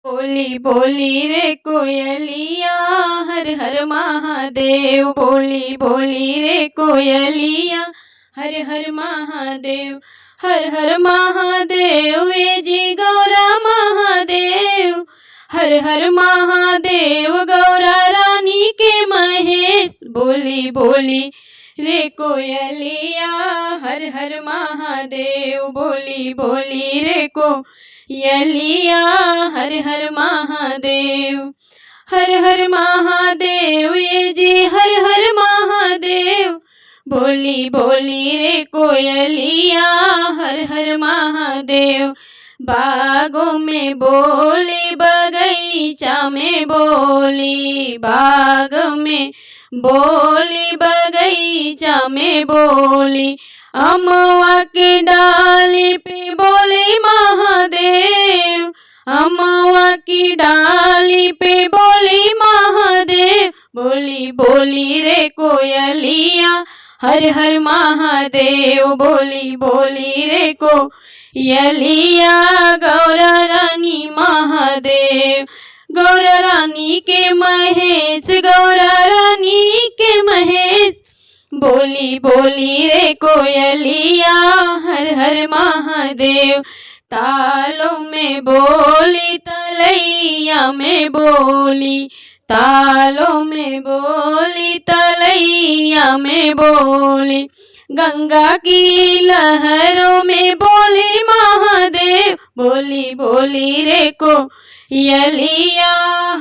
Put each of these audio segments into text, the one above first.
बोली बोली रे कोयलिया हर हर महादेव। बोली बोली रे कोयलिया हर हर महादेव। हर हर महादेव ये जी गौरा महादेव। हर हर महादेव गौरा रानी के महेश। बोली बोली रे कोयलिया हर हर महादेव। बोली बोली रे कोयलिया हर हर महादेव। हर हर महादेव ये जी हर हर महादेव। बोली बोली रे कोयलिया हर हर महादेव। बागों में बोली बगीचा में बोली। बाग में बोली बगीचा में बोली। अमवा की डाली पे बोली महादेव। अमवा की डाली पे बोली महादेव। बोली बोली रे कोयलिया हर हर महादेव। बोली बोली रे कोयलिया गौरा रानी महादेव। गौरा रानी के महेश। गौरा रानी के महेश। बोली बोली रे कोयलिया हर हर महादेव। तालों में बोली तलैया में बोली। तालों में बोली तलैया में बोली। गंगा की लहरों में बोली महादेव। बोली बोली रे कोयलिया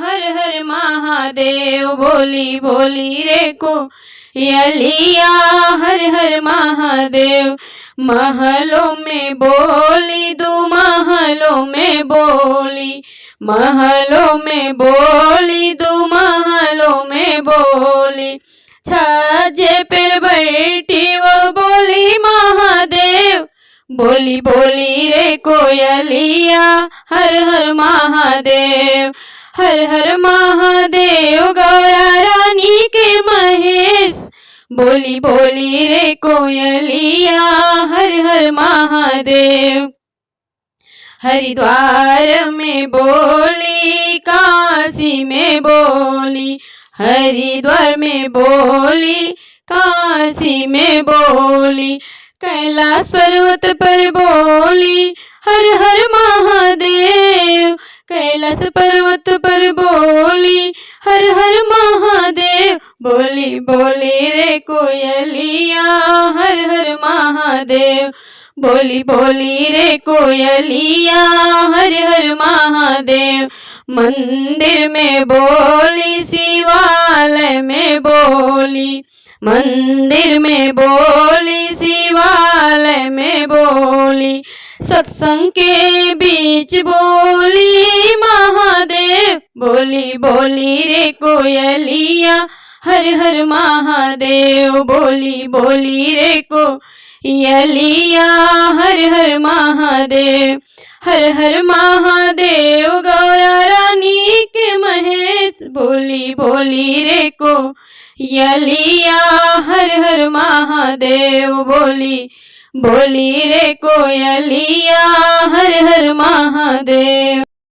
हर हर महादेव। बोली बोली रे कोयलिया हर हर महादेव। महलों में बोली दो महलों में बोली। महलों में बोली दो महलों में बोली। छाजे पर बैठी वो बोली महादेव। बोली बोली रे कोयलिया हर हर महादेव। हर हर महादेव गौरा रानी के महेश। बोली बोली रे कोयलिया हर हर महादेव। हरिद्वार में बोली काशी में बोली। हरिद्वार में बोली काशी में बोली। कैलाश पर्वत पर बोली हर हर महादेव। कैलाश पर्वत पर बोली हर हर महादेव। बोली बोली रे कोयलिया हर हर महादेव। बोली बोली रे कोयलिया हर हर महादेव। मंदिर में बोली शिवालय में बोली। मंदिर में बोली शिवालय में बोली। सत्संग के बीच बोली महादेव। बोली बोली रे कोयलिया हर हर महादेव। बोली बोली रे कोयलिया हर हर महादेव। हर हर महादेव गौरा रानी के महेश। बोली बोली रे कोयलिया हर हर महादेव। बोली बोली रे कोयलिया हर हर महादेव।